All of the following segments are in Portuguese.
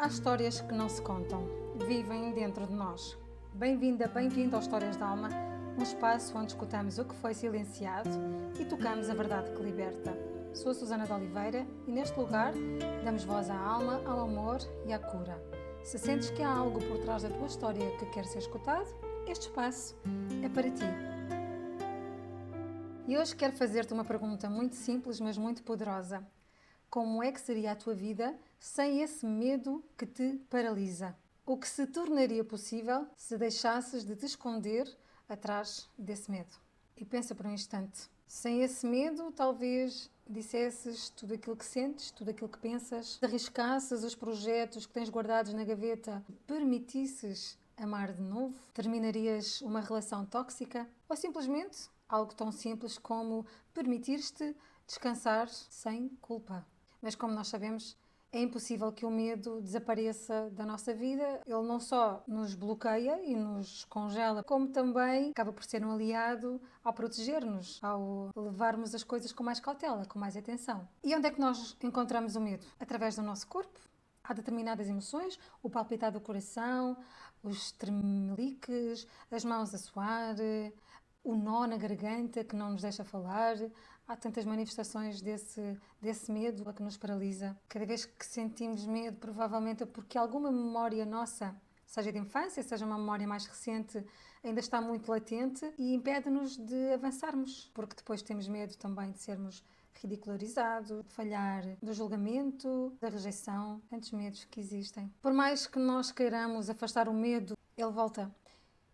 Há histórias que não se contam, vivem dentro de nós. Bem-vinda, bem-vindo ao Histórias da Alma, um espaço onde escutamos o que foi silenciado e tocamos a verdade que liberta. Sou a Susana de Oliveira e neste lugar damos voz à alma, ao amor e à cura. Se sentes que há algo por trás da tua história que quer ser escutado, este espaço é para ti. E hoje quero fazer-te uma pergunta muito simples, mas muito poderosa. Como é que seria a tua vida sem esse medo que te paralisa? O que se tornaria possível se deixasses de te esconder atrás desse medo? E pensa por um instante. Sem esse medo, talvez dissesses tudo aquilo que sentes, tudo aquilo que pensas, arriscasses os projetos que tens guardados na gaveta, permitisses amar de novo, terminarias uma relação tóxica ou simplesmente algo tão simples como permitir-te descansar sem culpa. Mas como nós sabemos, é impossível que o medo desapareça da nossa vida. Ele não só nos bloqueia e nos congela, como também acaba por ser um aliado ao proteger-nos, ao levarmos as coisas com mais cautela, com mais atenção. E onde é que nós encontramos o medo? Através do nosso corpo. Há determinadas emoções, o palpitar do coração, os tremeliques, as mãos a suar, o nó na garganta que não nos deixa falar. Há tantas manifestações desse medo que nos paralisa. Cada vez que sentimos medo, provavelmente é porque alguma memória nossa, seja de infância, seja uma memória mais recente, ainda está muito latente e impede-nos de avançarmos, porque depois temos medo também de sermos ridicularizados, de falhar, do julgamento, da rejeição, tantos medos que existem. Por mais que nós queiramos afastar o medo, ele volta.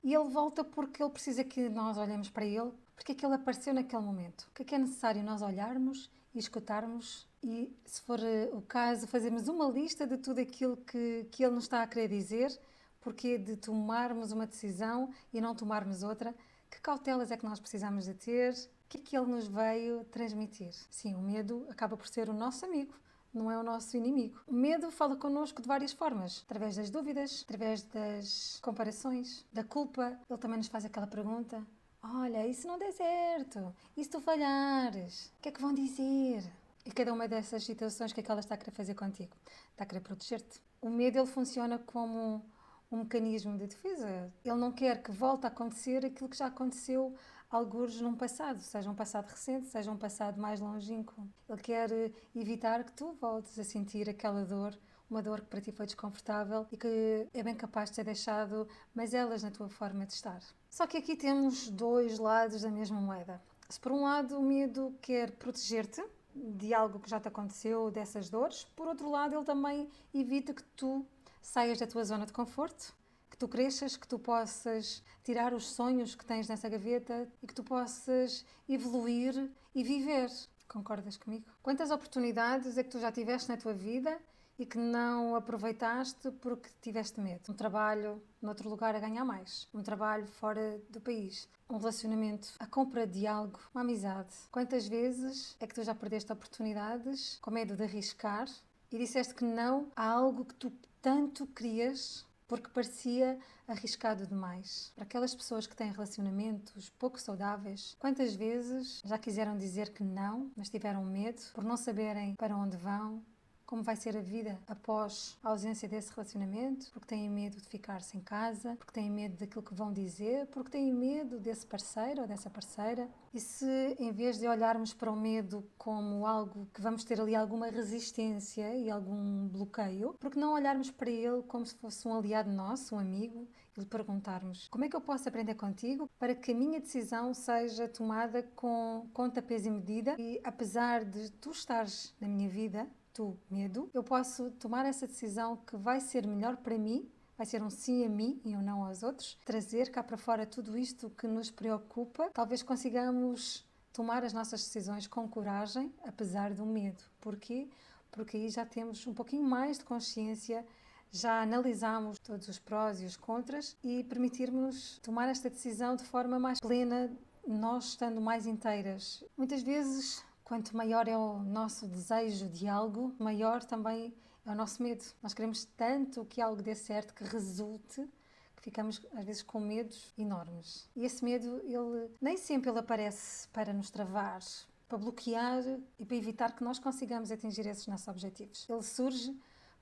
E ele volta porque ele precisa que nós olhemos para ele, porque é que ele apareceu naquele momento. O que é necessário nós olharmos e escutarmos e, se for o caso, fazermos uma lista de tudo aquilo que ele nos está a querer dizer, porque de tomarmos uma decisão e não tomarmos outra, que cautelas é que nós precisamos de ter, o que é que ele nos veio transmitir. Sim, o medo acaba por ser o nosso amigo, não é o nosso inimigo. O medo fala connosco de várias formas, através das dúvidas, através das comparações, da culpa. Ele também nos faz aquela pergunta: olha, e se não der certo? E se tu falhares? O que é que vão dizer? E cada uma dessas situações, o que é que ela está a querer fazer contigo? Está a querer proteger-te. O medo, ele funciona como um mecanismo de defesa. Ele não quer que volte a acontecer aquilo que já aconteceu algures num passado, seja um passado recente, seja um passado mais longínquo. Ele quer evitar que tu voltes a sentir aquela dor, uma dor que para ti foi desconfortável e que é bem capaz de ter deixado mazelas na tua forma de estar. Só que aqui temos dois lados da mesma moeda. Se por um lado o medo quer proteger-te de algo que já te aconteceu, dessas dores, por outro lado ele também evita que tu saias da tua zona de conforto, que tu cresças, que tu possas tirar os sonhos que tens nessa gaveta e que tu possas evoluir e viver. Concordas comigo? Quantas oportunidades é que tu já tiveste na tua vida e que não aproveitaste porque tiveste medo? Um trabalho noutro lugar a ganhar mais, um trabalho fora do país, um relacionamento, a compra de algo, uma amizade. Quantas vezes é que tu já perdeste oportunidades com medo de arriscar e disseste que não a algo que tu tanto querias porque parecia arriscado demais? Para aquelas pessoas que têm relacionamentos pouco saudáveis, quantas vezes já quiseram dizer que não, mas tiveram medo por não saberem para onde vão, como vai ser a vida após a ausência desse relacionamento, porque têm medo de ficar sem casa, porque têm medo daquilo que vão dizer, porque têm medo desse parceiro ou dessa parceira. E se, em vez de olharmos para o medo como algo que vamos ter ali alguma resistência e algum bloqueio, porque não olharmos para ele como se fosse um aliado nosso, um amigo, e lhe perguntarmos: como é que eu posso aprender contigo para que a minha decisão seja tomada com conta, peso e medida e, apesar de tu estares na minha vida, tu, medo, eu posso tomar essa decisão que vai ser melhor para mim, vai ser um sim a mim e um não aos outros, trazer cá para fora tudo isto que nos preocupa, talvez consigamos tomar as nossas decisões com coragem, apesar do medo. Porquê? Porque aí já temos um pouquinho mais de consciência, já analisamos todos os prós e os contras e permitirmos tomar esta decisão de forma mais plena, nós estando mais inteiras. Muitas vezes, quanto maior é o nosso desejo de algo, maior também é o nosso medo. Nós queremos tanto que algo dê certo, que resulte, que ficamos às vezes com medos enormes. E esse medo, ele nem sempre ele aparece para nos travar, para bloquear e para evitar que nós consigamos atingir esses nossos objetivos. Ele surge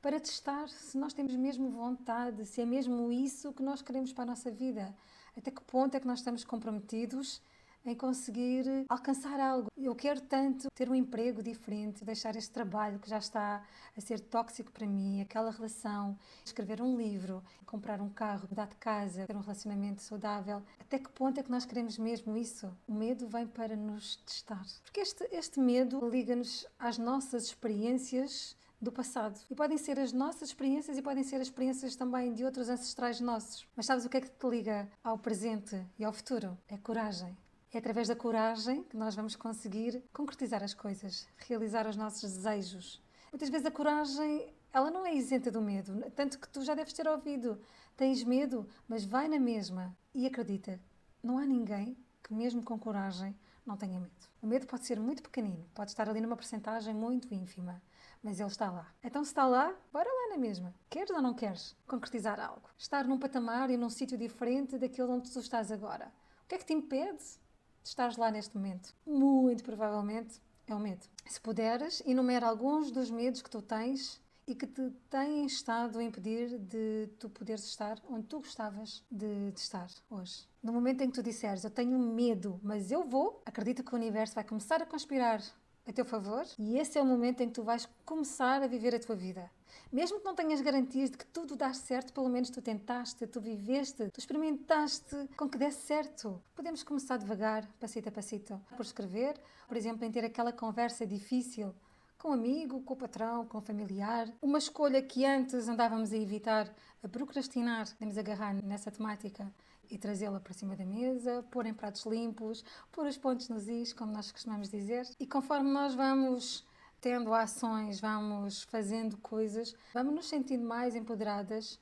para testar se nós temos mesmo vontade, se é mesmo isso que nós queremos para a nossa vida. Até que ponto é que nós estamos comprometidos em conseguir alcançar algo. Eu quero tanto ter um emprego diferente, deixar este trabalho que já está a ser tóxico para mim, aquela relação, escrever um livro, comprar um carro, mudar de casa, ter um relacionamento saudável. Até que ponto é que nós queremos mesmo isso? O medo vem para nos testar. Porque este medo liga-nos às nossas experiências do passado. E podem ser as nossas experiências e podem ser as experiências também de outros ancestrais nossos. Mas sabes o que é que te liga ao presente e ao futuro? É coragem. É através da coragem que nós vamos conseguir concretizar as coisas, realizar os nossos desejos. Muitas vezes a coragem, ela não é isenta do medo, tanto que tu já deves ter ouvido. Tens medo, mas vai na mesma. E acredita, não há ninguém que mesmo com coragem não tenha medo. O medo pode ser muito pequenino, pode estar ali numa percentagem muito ínfima, mas ele está lá. Então se está lá, bora lá na mesma. Queres ou não queres concretizar algo? Estar num patamar e num sítio diferente daquele onde tu estás agora. O que é que te impede de estares lá neste momento? Muito provavelmente é o medo. Se puderes, enumera alguns dos medos que tu tens e que te têm estado a impedir de tu poderes estar onde tu gostavas de estar hoje. No momento em que tu disseres, eu tenho medo, mas eu vou, acredita que o universo vai começar a conspirar a teu favor e esse é o momento em que tu vais começar a viver a tua vida. Mesmo que não tenhas garantias de que tudo dá certo, pelo menos tu tentaste, tu viveste, tu experimentaste com que desse certo. Podemos começar devagar, passito a passito, por escrever, por exemplo, em ter aquela conversa difícil com um amigo, com o patrão, com o familiar. Uma escolha que antes andávamos a evitar, a procrastinar, podemos agarrar nessa temática e trazê-la para cima da mesa, pôr em pratos limpos, pôr os pontos nos is, como nós costumamos dizer. E conforme nós vamos tendo ações, vamos fazendo coisas, vamos nos sentindo mais empoderados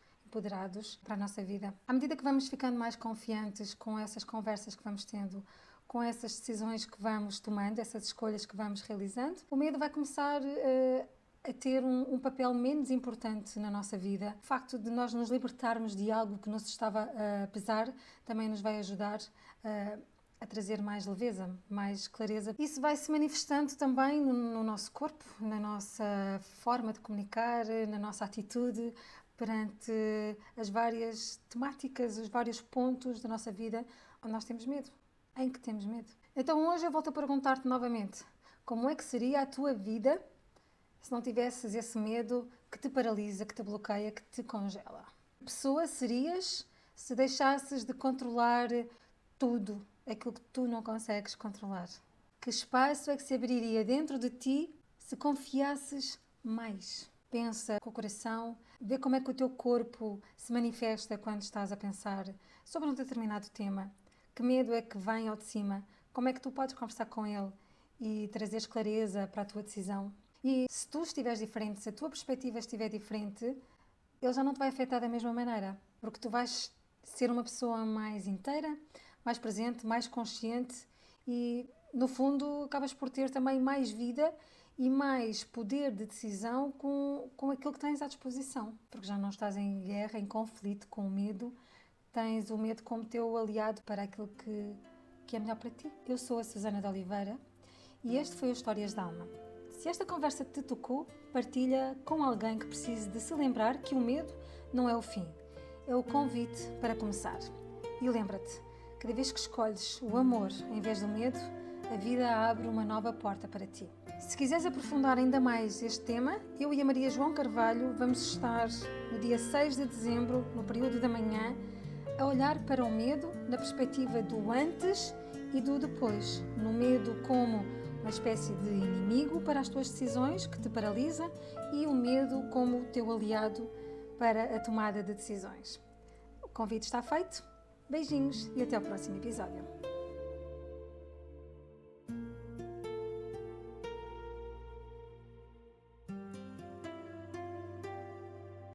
para a nossa vida. À medida que vamos ficando mais confiantes com essas conversas que vamos tendo, com essas decisões que vamos tomando, essas escolhas que vamos realizando, o medo vai começar a ter um papel menos importante na nossa vida. O facto de nós nos libertarmos de algo que nos estava a pesar também nos vai ajudar a trazer mais leveza, mais clareza. Isso vai se manifestando também no nosso corpo, na nossa forma de comunicar, na nossa atitude perante as várias temáticas, os vários pontos da nossa vida onde nós temos medo, em que temos medo. Então hoje eu volto a perguntar-te novamente, como é que seria a tua vida se não tivesses esse medo que te paralisa, que te bloqueia, que te congela? Que pessoa serias se deixasses de controlar tudo aquilo que tu não consegues controlar? Que espaço é que se abriria dentro de ti se confiasses mais? Pensa com o coração, vê como é que o teu corpo se manifesta quando estás a pensar sobre um determinado tema. Que medo é que vem ao de cima? Como é que tu podes conversar com ele e trazeres clareza para a tua decisão? E se tu estiveres diferente, se a tua perspectiva estiver diferente, ele já não te vai afetar da mesma maneira, porque tu vais ser uma pessoa mais inteira, mais presente, mais consciente e, no fundo, acabas por ter também mais vida e mais poder de decisão com aquilo que tens à disposição. Porque já não estás em guerra, em conflito, com medo. Tens o medo como teu aliado para aquilo que é melhor para ti. Eu sou a Susana de Oliveira e este foi o Histórias da Alma. Se esta conversa te tocou, partilha com alguém que precise de se lembrar que o medo não é o fim. É o convite para começar. E lembra-te, cada vez que escolhes o amor em vez do medo, a vida abre uma nova porta para ti. Se quiseres aprofundar ainda mais este tema, eu e a Maria João Carvalho vamos estar no dia 6 de dezembro, no período da manhã, a olhar para o medo na perspectiva do antes e do depois. No medo como uma espécie de inimigo para as tuas decisões, que te paralisa, e o medo como o teu aliado para a tomada de decisões. O convite está feito. Beijinhos e até ao próximo episódio.